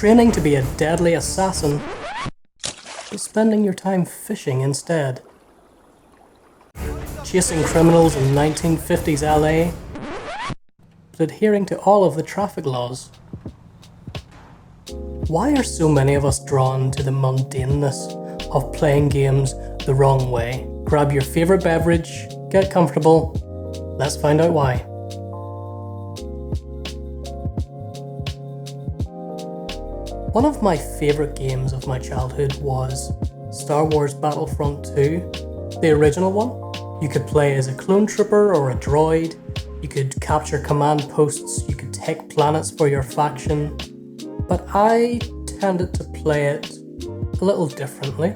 training to be a deadly assassin, but spending your time fishing instead. Chasing criminals in 1950s LA, but adhering to all of the traffic laws. Why are so many of us drawn to the mundaneness of playing games the wrong way? Grab your favourite beverage, get comfortable, let's find out why. One of my favourite games of my childhood was Star Wars Battlefront 2, the original one. You could play as a clone trooper or a droid, you could capture command posts, you could take planets for your faction, but I tended to play it a little differently.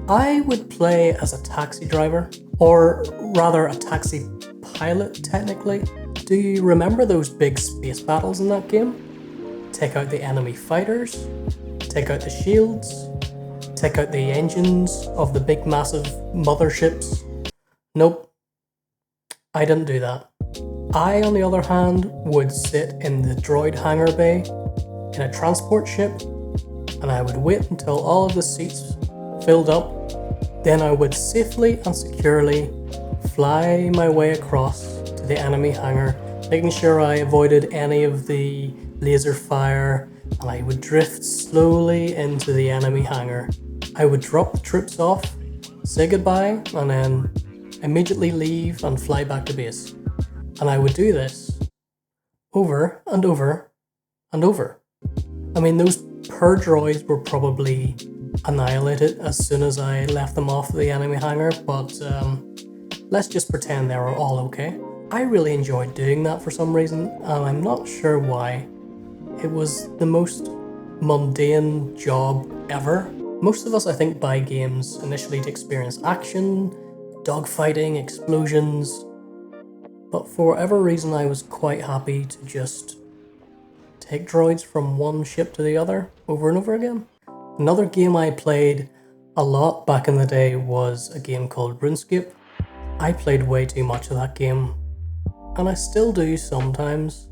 I would play as a taxi driver, or rather a taxi pilot technically. Do you remember those big space battles in that game? Take out the enemy fighters, take out the shields, take out the engines of the big massive motherships. Nope, I didn't do that. I, on the other hand, would sit in the droid hangar bay in a transport ship, and I would wait until all of the seats filled up. Then I would safely and securely fly my way across to the enemy hangar, making sure I avoided any of the laser fire, and I would drift slowly into the enemy hangar. I would drop the troops off, say goodbye, and then immediately leave and fly back to base. And I would do this over and over and over. I mean, those poor droids were probably annihilated as soon as I left them off the enemy hangar, but let's just pretend they were all okay. I really enjoyed doing that for some reason, and I'm not sure why. It was the most mundane job ever. Most of us, I think, buy games initially to experience action, dogfighting, explosions, but for whatever reason I was quite happy to just take droids from one ship to the other over and over again. Another game I played a lot back in the day was a game called Runescape. I played way too much of that game, and I still do sometimes.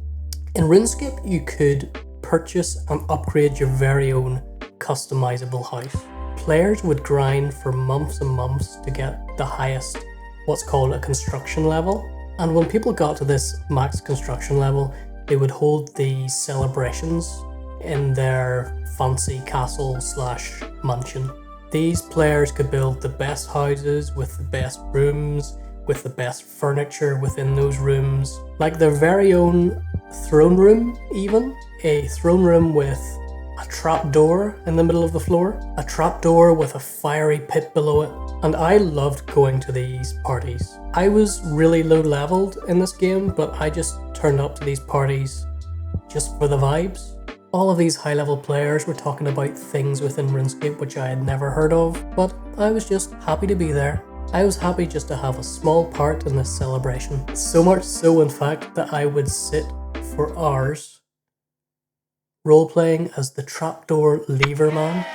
In Runescape, you could purchase and upgrade your very own customizable house. Players would grind for months and months to get the highest, what's called a construction level. And when people got to this max construction level, they would hold these celebrations in their fancy castle / mansion. These players could build the best houses with the best rooms, with the best furniture within those rooms, like their very own throne room even. A throne room with a trapdoor in the middle of the floor, a trapdoor with a fiery pit below it. And I loved going to these parties. I was really low leveled in this game, but I just turned up to these parties just for the vibes. All of these high level players were talking about things within RuneScape which I had never heard of, but I was just happy to be there. I was happy just to have a small part in this celebration. So much so, in fact, that I would sit for hours role-playing as the trapdoor lever man.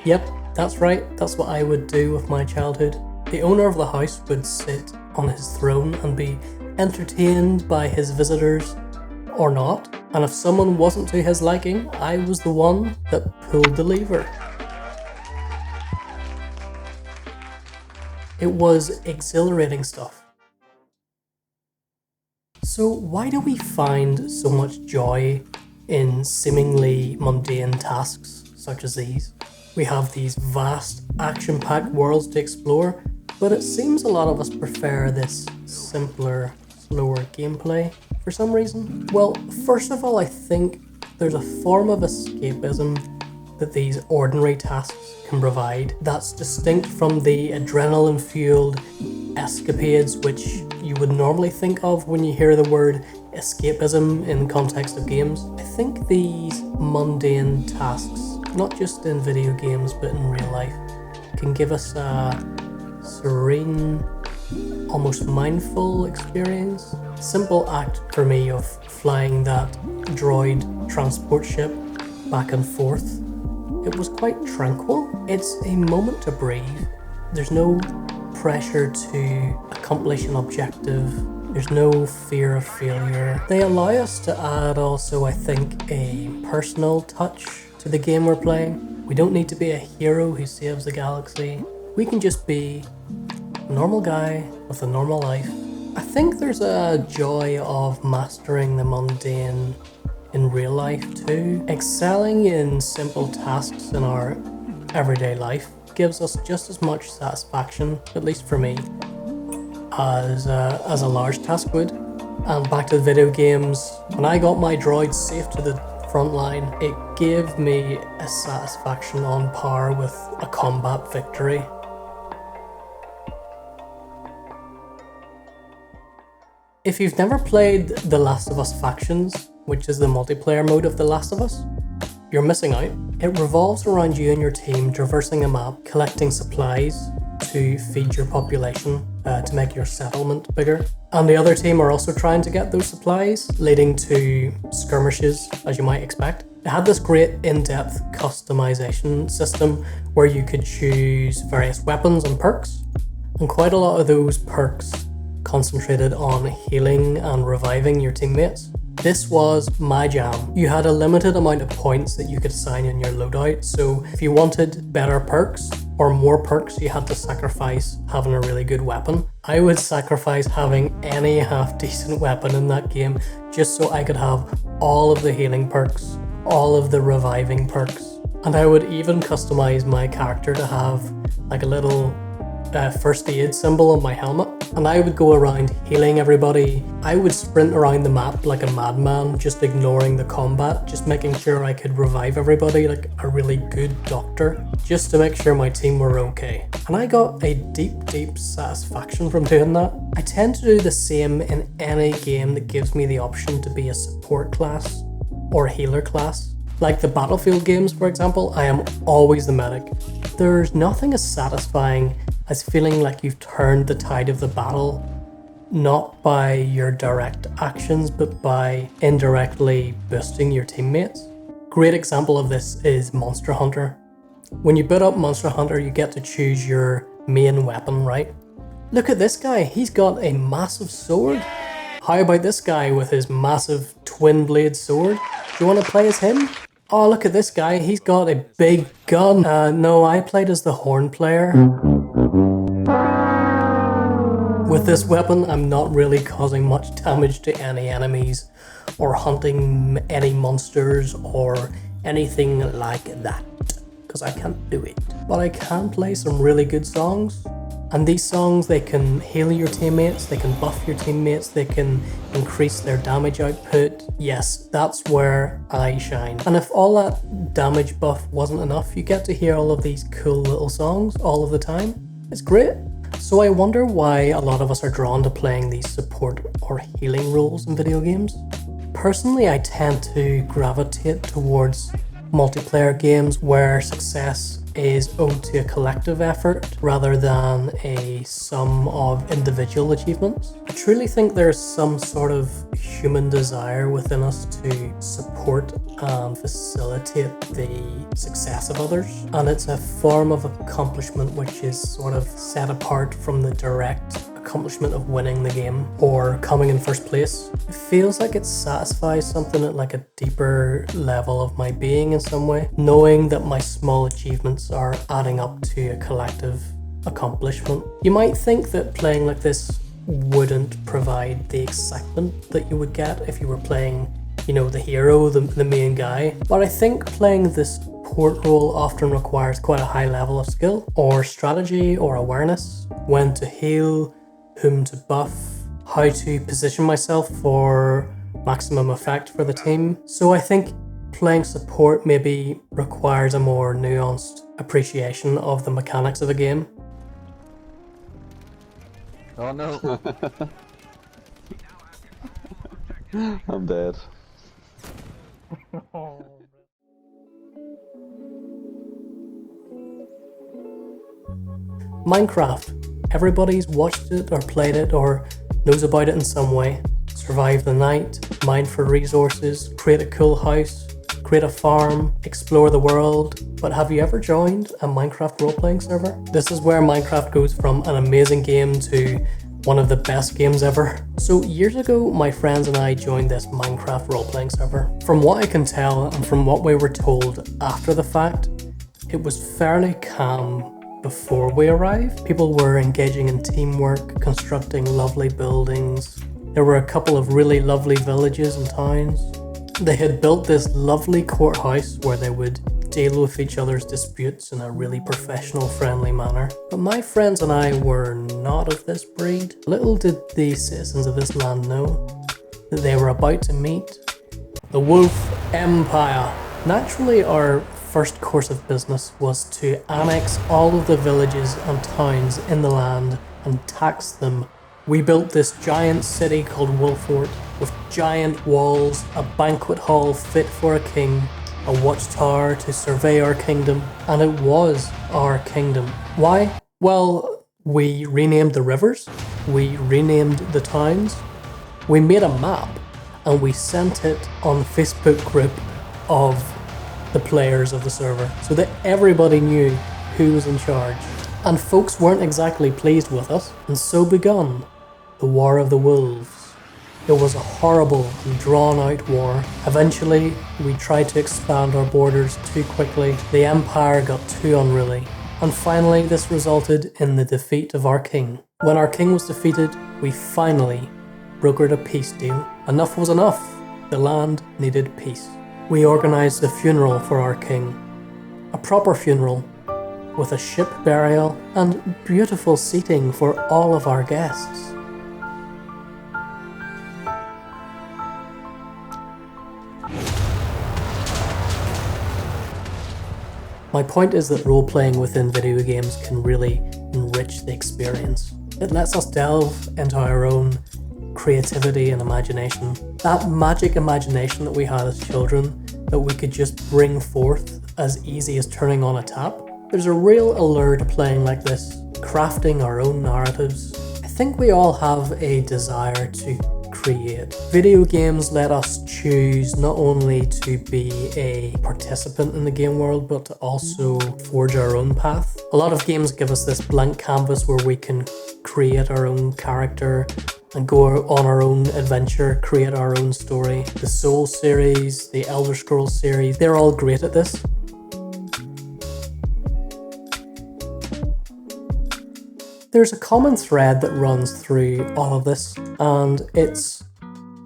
Yep, that's right, that's what I would do with my childhood. The owner of the house would sit on his throne and be entertained by his visitors, or not, and if someone wasn't to his liking, I was the one that pulled the lever. It was exhilarating stuff. So why do we find so much joy in seemingly mundane tasks such as these? We have these vast, action-packed worlds to explore, but it seems a lot of us prefer this simpler, slower gameplay for some reason. Well, first of all, I think there's a form of escapism that these ordinary tasks can provide that's distinct from the adrenaline-fueled escapades which you would normally think of when you hear the word escapism in context of games. I think these mundane tasks, not just in video games but in real life, can give us a serene, almost mindful experience. Simple act for me of flying that droid transport ship back and forth. It was quite tranquil. It's a moment to breathe. There's no pressure to accomplish an objective. There's no fear of failure. They allow us to add also, I think, a personal touch to the game we're playing. We don't need to be a hero who saves the galaxy. We can just be a normal guy with a normal life. I think there's a joy of mastering the mundane in real life too. Excelling in simple tasks in our everyday life gives us just as much satisfaction, at least for me, as a large task would. And back to the video games, when I got my droid safe to the front line, it gave me a satisfaction on par with a combat victory. If you've never played The Last of Us Factions, which is the multiplayer mode of The Last of Us, you're missing out. It revolves around you and your team traversing a map, collecting supplies to feed your population, to make your settlement bigger. And the other team are also trying to get those supplies, leading to skirmishes, as you might expect. It had this great in-depth customization system where you could choose various weapons and perks, and quite a lot of those perks concentrated on healing and reviving your teammates. This was my jam. You had a limited amount of points that you could assign in your loadout, so if you wanted better perks or more perks, you had to sacrifice having a really good weapon. I would sacrifice having any half-decent weapon in that game just so I could have all of the healing perks, all of the reviving perks, and I would even customize my character to have like a little first aid symbol on my helmet, and I would go around healing everybody. I would sprint around the map like a madman, just ignoring the combat, just making sure I could revive everybody like a really good doctor, just to make sure my team were okay. And I got a deep satisfaction from doing that. I tend to do the same in any game that gives me the option to be a support class or a healer class. Like the Battlefield games, for example, I am always the medic. There's nothing as satisfying as feeling like you've turned the tide of the battle, not by your direct actions, but by indirectly boosting your teammates. Great example of this is Monster Hunter. When you boot up Monster Hunter, you get to choose your main weapon, right? Look at this guy, he's got a massive sword. How about this guy with his massive twin blade sword? Do you want to play as him? Oh, look at this guy, he's got a big gun. No, I played as the horn player. With this weapon, I'm not really causing much damage to any enemies or hunting any monsters or anything like that, because I can't do it. But I can play some really good songs, and these songs, they can heal your teammates, they can buff your teammates, they can increase their damage output. Yes, that's where I shine. And if all that damage buff wasn't enough, you get to hear all of these cool little songs all of the time. It's great. So I wonder why a lot of us are drawn to playing these support or healing roles in video games. Personally, I tend to gravitate towards multiplayer games where success is owed to a collective effort rather than a sum of individual achievements. I truly think there's some sort of human desire within us to support and facilitate the success of others, and it's a form of accomplishment which is sort of set apart from the direct accomplishment of winning the game or coming in first place. It feels like it satisfies something at like a deeper level of my being in some way, knowing that my small achievements are adding up to a collective accomplishment. You might think that playing like this wouldn't provide the excitement that you would get if you were playing, you know, the hero, the main guy, but I think playing this support role often requires quite a high level of skill or strategy or awareness, when to heal, whom to buff, how to position myself for maximum effect for the team. So I think playing support maybe requires a more nuanced appreciation of the mechanics of a game. Oh no! I'm dead. Minecraft. Everybody's watched it or played it or knows about it in some way. Survive the night, mine for resources, create a cool house, create a farm, explore the world. But have you ever joined a Minecraft role-playing server? This is where Minecraft goes from an amazing game to One of the best games ever. So years ago, my friends and I joined this Minecraft role-playing server. From what I can tell, and from what we were told after the fact, it was fairly calm before we arrived. People were engaging in teamwork, constructing lovely buildings. There were a couple of really lovely villages and towns. They had built this lovely courthouse where they would deal with each other's disputes in a really professional, friendly manner. But my friends and I were not of this breed. Little did the citizens of this land know that they were about to meet the Wolf Empire. Naturally, our first course of business was to annex all of the villages and towns in the land and tax them. We built this giant city called Wolfort with giant walls, a banquet hall fit for a king, a watchtower to survey our kingdom, and it was our kingdom. Why? Well, we renamed the rivers, we renamed the towns, we made a map, and we sent it on the Facebook group of the players of the server so that everybody knew who was in charge. And folks weren't exactly pleased with us, and so begun the War of the Wolves. It was a horrible and drawn-out war. Eventually, we tried to expand our borders too quickly. The Empire got too unruly. And finally, this resulted in the defeat of our king. When our king was defeated, we finally brokered a peace deal. Enough was enough. The land needed peace. We organised a funeral for our king. A proper funeral, with a ship burial and beautiful seating for all of our guests. My point is that role-playing within video games can really enrich the experience. It lets us delve into our own creativity and imagination. That magic imagination that we had as children that we could just bring forth as easy as turning on a tap. There's a real allure to playing like this, crafting our own narratives. I think we all have a desire to create. Video games let us choose not only to be a participant in the game world, but to also forge our own path. A lot of games give us this blank canvas where we can create our own character and go on our own adventure, create our own story. The Soul series, the Elder Scrolls series, they're all great at this. There's a common thread that runs through all of this, and it's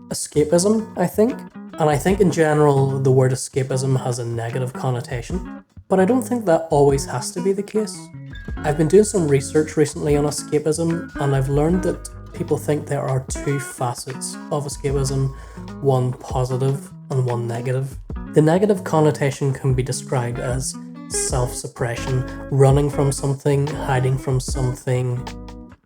escapism, I think. And I think in general, the word escapism has a negative connotation, but I don't think that always has to be the case. I've been doing some research recently on escapism, and I've learned that people think there are two facets of escapism, one positive and one negative. The negative connotation can be described as self-suppression, running from something, hiding from something,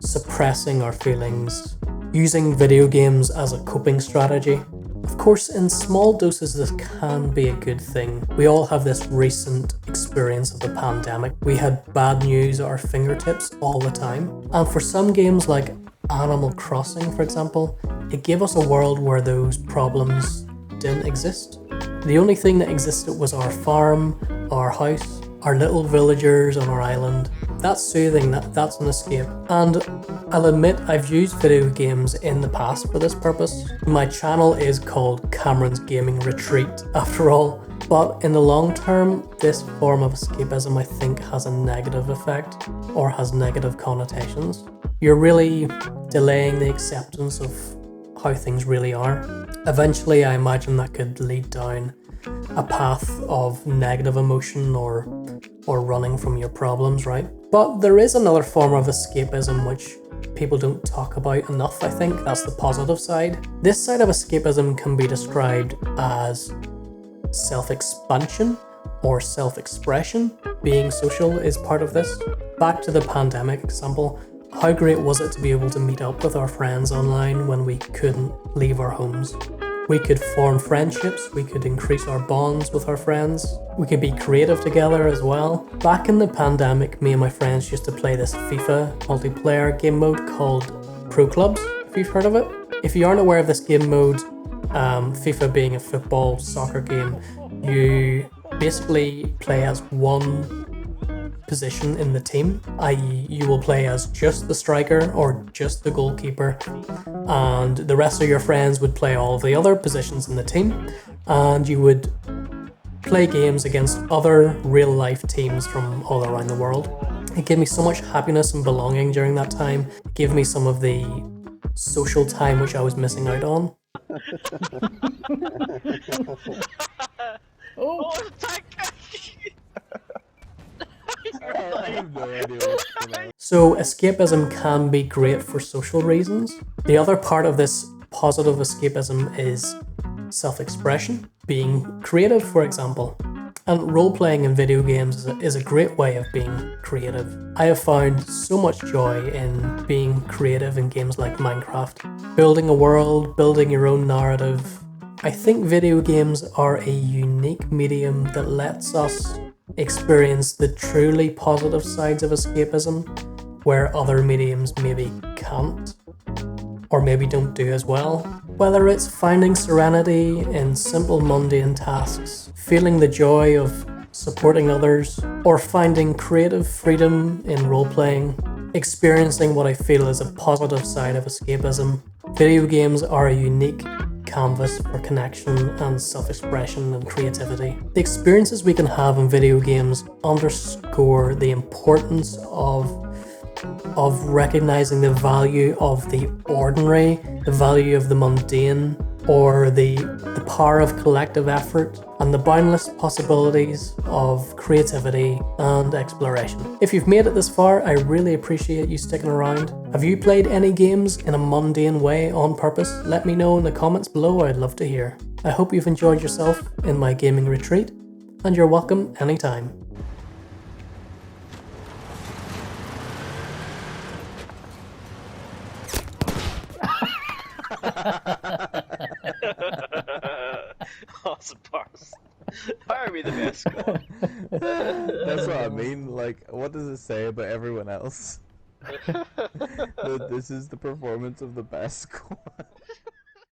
suppressing our feelings, using video games as a coping strategy. Of course, in small doses this can be a good thing. We all have this recent experience of the pandemic. We had bad news at our fingertips all the time. And for some games like Animal Crossing, for example, it gave us a world where those problems didn't exist. The only thing that existed was our farm, our house, our little villagers on our island. That's soothing, that's an escape. And I'll admit I've used video games in the past for this purpose. My channel is called Cameron's Gaming Retreat, after all. But in the long term, this form of escapism I think has a negative effect, or has negative connotations. You're really delaying the acceptance of how things really are. Eventually, I imagine that could lead down a path of negative emotion or running from your problems, right? But there is another form of escapism which people don't talk about enough, I think. That's the positive side. This side of escapism can be described as self-expansion or self-expression. Being social is part of this. Back to the pandemic example. How great was it to be able to meet up with our friends online when we couldn't leave our homes? We could form friendships, we could increase our bonds with our friends, we could be creative together as well. Back in the pandemic, me and my friends used to play this FIFA multiplayer game mode called Pro Clubs, if you've heard of it. If you aren't aware of this game mode, FIFA being a football soccer game, you basically play as one position in the team, i.e. you will play as just the striker or just the goalkeeper, and the rest of your friends would play all of the other positions in the team, and you would play games against other real-life teams from all around the world. It gave me so much happiness and belonging during that time. It gave me some of the social time which I was missing out on. Oh, attack! I have no idea what's going on. So escapism can be great for social reasons. The other part of this positive escapism is self-expression, being creative, for example. And role-playing in video games is a great way of being creative. I have found so much joy in being creative in games like Minecraft. Building a world, building your own narrative. I think video games are a unique medium that lets us experience the truly positive sides of escapism, where other mediums maybe can't, or maybe don't do as well. Whether it's finding serenity in simple mundane tasks, feeling the joy of supporting others, or finding creative freedom in role-playing, experiencing what I feel is a positive side of escapism, video games are a unique canvas for connection and self-expression and creativity. The experiences we can have in video games underscore the importance of recognizing the value of the ordinary, the value of the mundane, or the power of collective effort, and the boundless possibilities of creativity and exploration. If you've made it this far, I really appreciate you sticking around. Have you played any games in a mundane way on purpose? Let me know in the comments below, I'd love to hear. I hope you've enjoyed yourself in my gaming retreat, and you're welcome anytime. Awesome parts. Why are we the best squad? That's what I mean. Like, what does it say about everyone else? That this is the performance of the best squad.